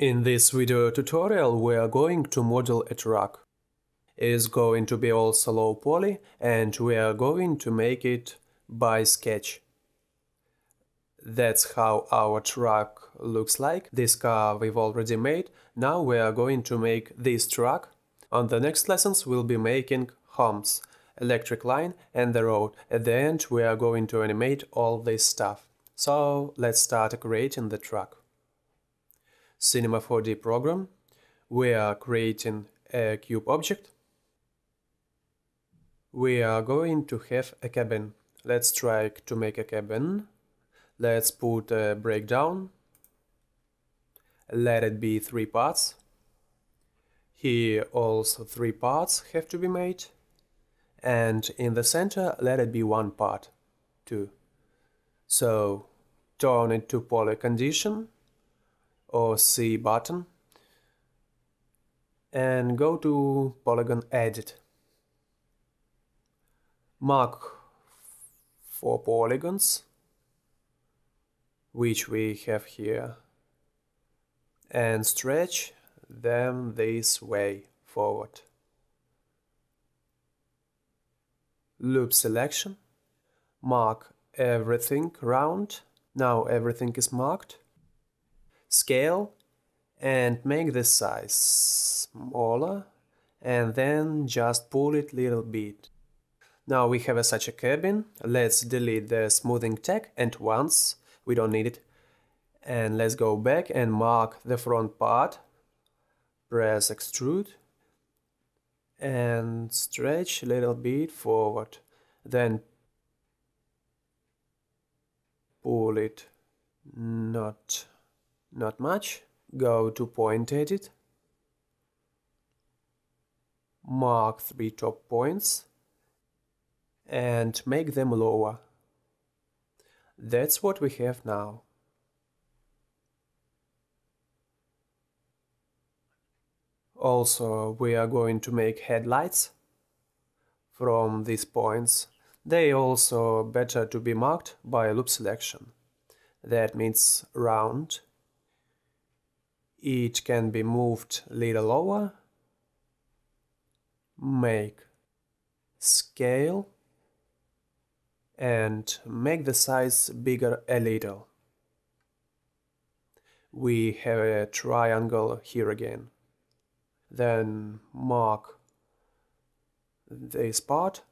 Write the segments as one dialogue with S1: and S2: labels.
S1: In this video tutorial we are going to model a truck. It is going to be also low poly and we are going to make it by sketch. That's how our truck looks like. This car we've already made. Now we are going to make this truck. On the next lessons we'll be making homes, electric line and the road. At the end we are going to animate all this stuff. So let's start creating the truck. Cinema 4D program. We are creating a cube object. We are going to have a cabin. Let's try to make a cabin. Let's put a breakdown. Let it be 3 parts. Here also 3 parts have to be made. And in the center let it be 1 part too. So turn it to poly condition or C button and go to polygon edit. Mark 4 polygons, which we have here, and stretch them this way forward. Loop selection, mark everything round. Now everything is marked. Scale and make the size smaller and then just pull it a little bit. Now we have such a cabin. Let's delete the smoothing tag and once we don't need it. And let's go back and mark the front part. Press extrude and stretch a little bit forward. Then pull it not much. Go to point edit. Mark 3 top points and make them lower. That's what we have now. Also, we are going to make headlights from these points. They also better to be marked by loop selection. That means round. It can be moved a little lower. Make scale and make the size bigger a little. We have a triangle here again. Then mark this part.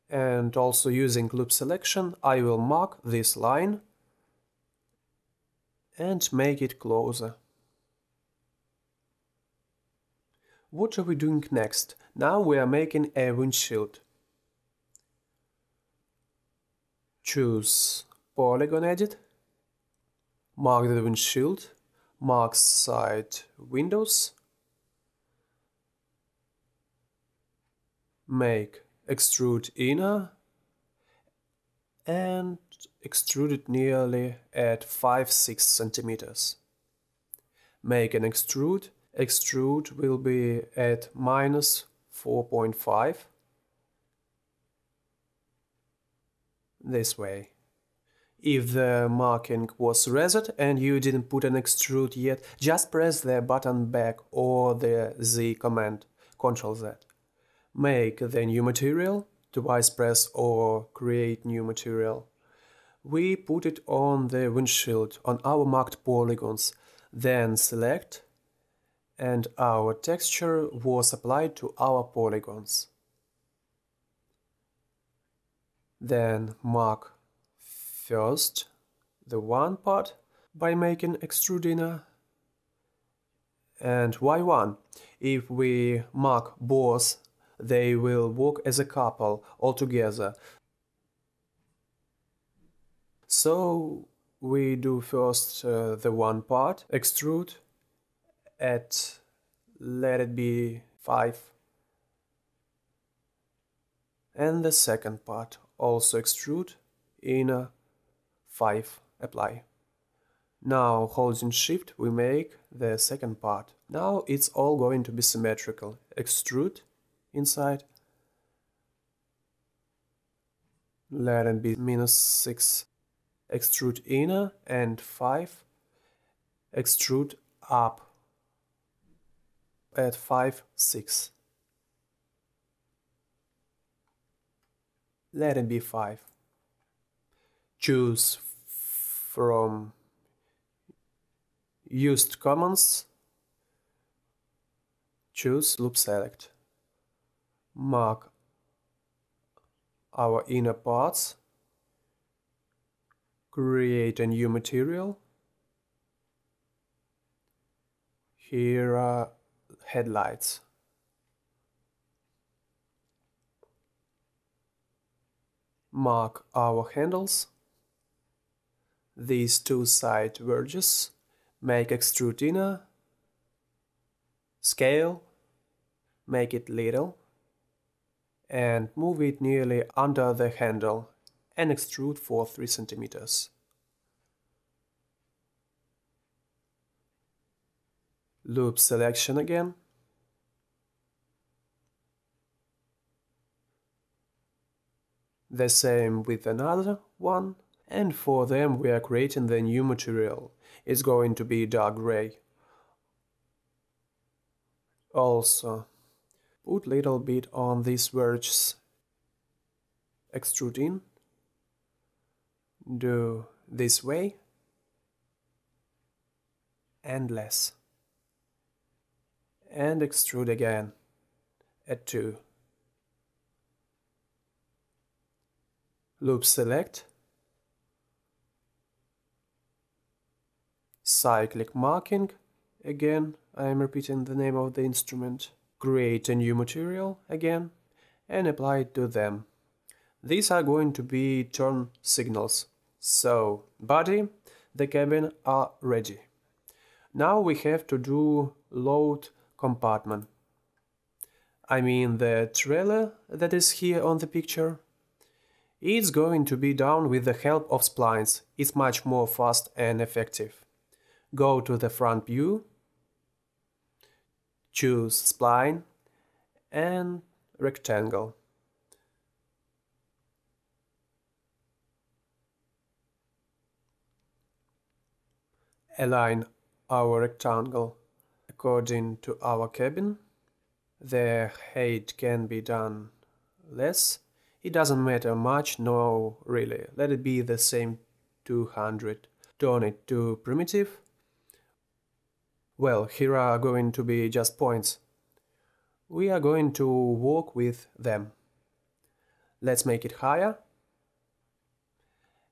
S1: And also using loop selection I will mark this line and make it closer. What are we doing next? Now we are making a windshield. Choose polygon edit, mark the windshield, mark side windows, make extrude inner and extrude it nearly at 5-6 centimeters. Make an extrude. Extrude will be at -4.5. This way. If the marking was reset and you didn't put an extrude yet, just press the button back or the Z command, Ctrl Z. Make the new material, twice press or create new material. We put it on the windshield on our marked polygons, then select, and our texture was applied to our polygons. Then mark first the one part by making extrude inner and Y1. If we mark both, they will work as a couple altogether. So we do first the one part, extrude at, let it be 5, and the second part also extrude inner 5, apply. Now holding shift we make the second part. Now it's all going to be symmetrical. Extrude inside, let it be -6, extrude inner and 5, extrude up at 5, 6. Let it be 5. Choose from used commands, choose loop select. Mark our inner parts, create a new material. Here are headlights. Mark our handles. These two side verges. Make extrude inner. Scale. Make it little. And move it nearly under the handle and extrude for 3 centimeters. Loop selection again. The same with another one, and for them we are creating the new material. It's going to be dark gray. Also, put little bit on these verges. Extrude in. Do this way. And less. And extrude again at 2. Loop select. Cyclic marking. Again, I am repeating the name of the instrument. Create a new material again and apply it to them. These are going to be turn signals. So, body, the cabin are ready. Now we have to do load compartment. I mean the trailer that is here on the picture. It's going to be done with the help of splines. It's much more fast and effective. Go to the front view, choose spline and rectangle. Align our rectangle according to our cabin. The height can be done less. It doesn't matter much, no, really. Let it be the same 200. Turn it to primitive. Well, here are going to be just points. We are going to work with them. Let's make it higher.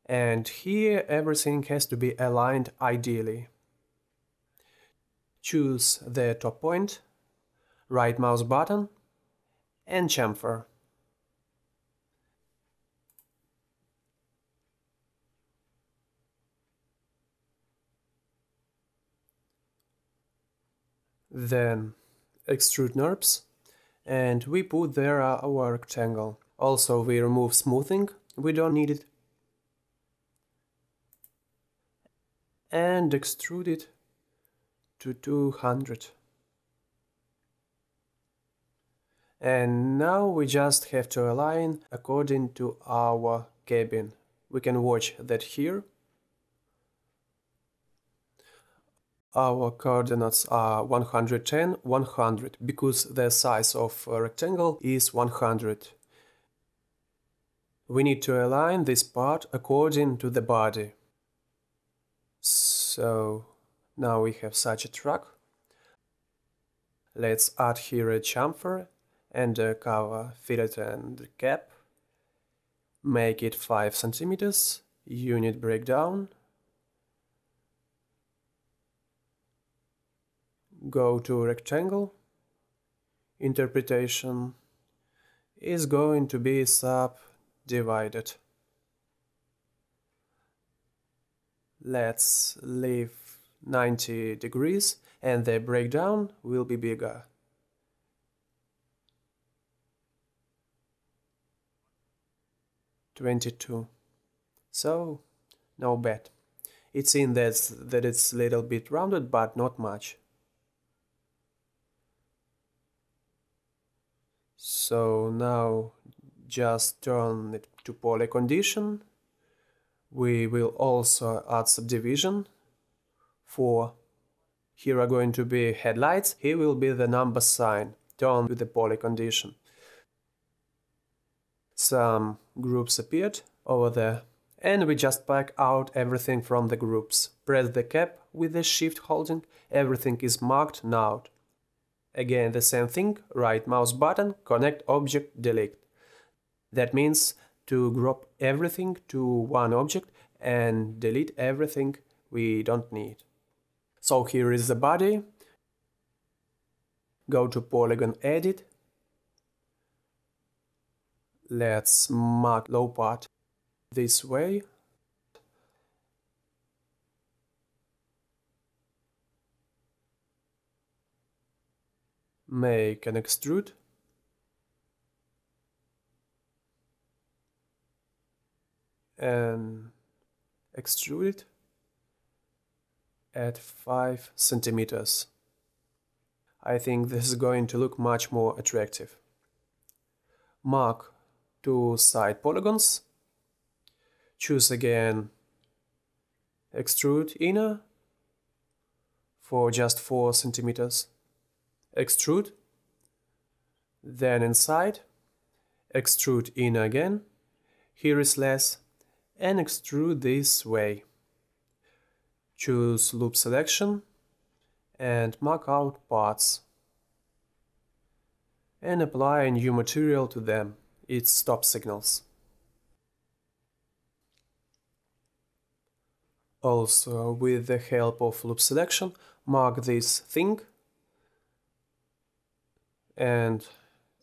S1: And here everything has to be aligned ideally. Choose the top point, right mouse button, and chamfer. Then extrude NURBS, and we put there our rectangle. Also we remove smoothing, we don't need it. And extrude it to 200. And now we just have to align according to our cabin. We can watch that here. Our coordinates are 110, 100, because the size of a rectangle is 100. We need to align this part according to the body. So now we have such a track. Let's add here a chamfer and a cover, fillet and cap. Make it 5 centimeters. Unit breakdown. Go to rectangle. Interpretation is going to be subdivided. Let's leave 90 degrees and the breakdown will be bigger. $22. So, no bad. It's in that it's a little bit rounded, but not much. So now just turn it to poly condition. We will also add subdivision 4 Here are going to be headlights, here will be the number sign, turned with the poly condition. Some groups appeared over there, and we just pack out everything from the groups. Press the cap with the shift holding, everything is marked now. Again the same thing, right mouse button, connect object, delete. That means to group everything to one object and delete everything we don't need. So here is the body. Go to polygon edit. Let's mark low part this way. Make an extrude. And extrude it at 5 centimeters. I think this is going to look much more attractive. Mark 2 side polygons. Choose again extrude inner for just 4 centimeters. Extrude, then inside, extrude inner again, here is less, and extrude this way. Choose loop selection and mark out parts and apply a new material to them, its stop signals. Also, with the help of loop selection, mark this thing and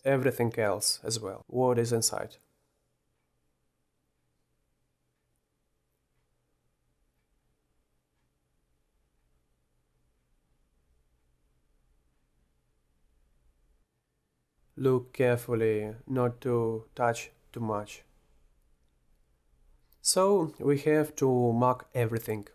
S1: everything else as well, what is inside. Look carefully not to touch too much. So we have to mark everything.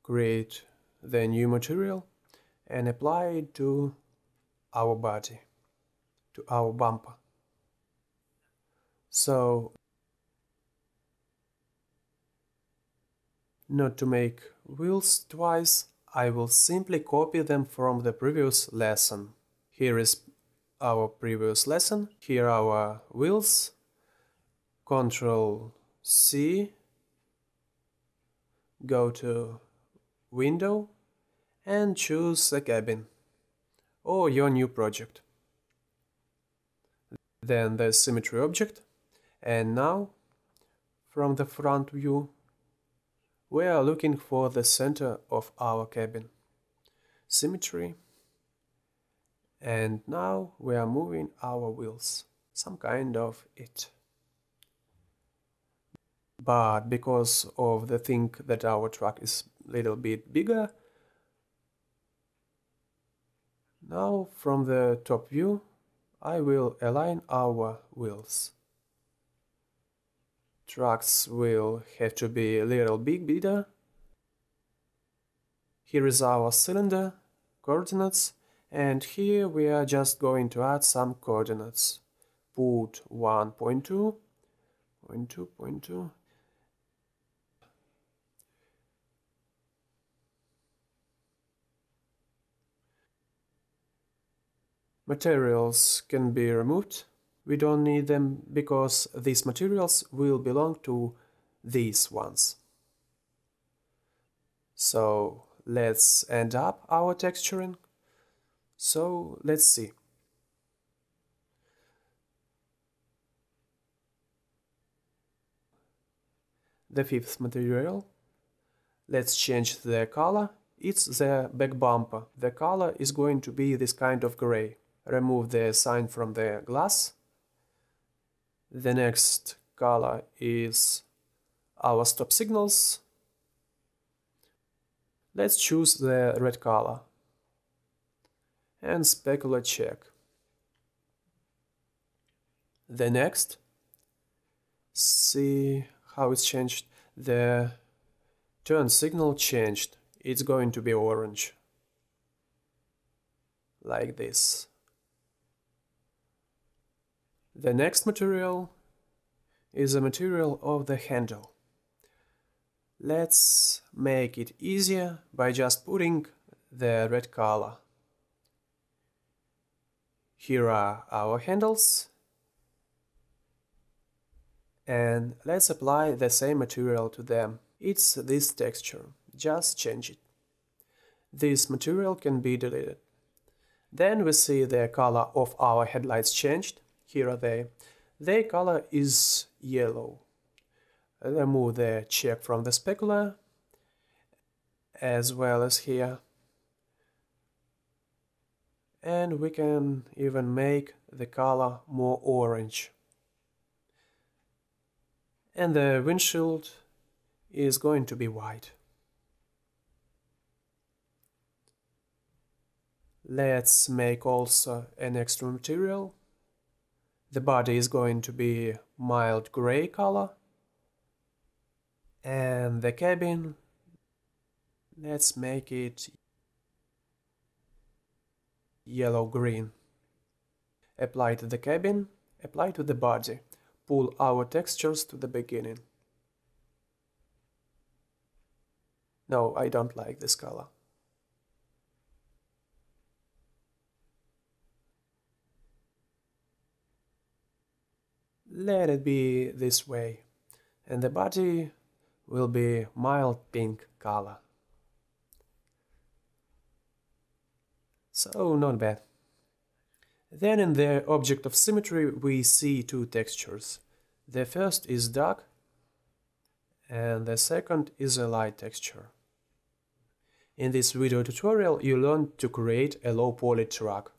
S1: Create the new material and apply it to our body, to our bumper. So, not to make wheels twice, I will simply copy them from the previous lesson. Here is our previous lesson, here are our wheels. Ctrl C, go to Window and choose a cabin or your new project. Then the symmetry object, and now from the front view we are looking for the center of our cabin. Symmetry, and now we are moving our wheels, some kind of it. But because of the thing that our truck is a little bit bigger, now from the top view I will align our wheels. Trucks will have to be a little bit bigger. Here is our cylinder coordinates, and here we are just going to add some coordinates. Put 1.2, 0.2. Materials can be removed. We don't need them because these materials will belong to these ones. So let's end up our texturing. So let's see. The fifth material. Let's change the color. It's the back bumper. The color is going to be this kind of gray. Remove the sign from the glass. The next color is our stop signals. Let's choose the red color and specular check. The next, see how it's changed. The turn signal changed. It's going to be orange. like this. The next material is the material of the handle. Let's make it easier by just putting the red color. Here are our handles, and let's apply the same material to them. It's this texture, just change it. This material can be deleted. Then we see the color of our headlights changed. Here are they. Their color is yellow. Remove the check from the specular, as well as here. And we can even make the color more orange. And the windshield is going to be white. Let's make also an extra material. The body is going to be mild gray color. And the cabin, let's make it yellow-green. Apply to the cabin, apply to the body. Pull our textures to the beginning. No, I don't like this color. Let it be this way, and the body will be mild pink color. So not bad. Then in the object of symmetry we see two textures. The first is dark and the second is a light texture. In this video tutorial you learned to create a low poly truck.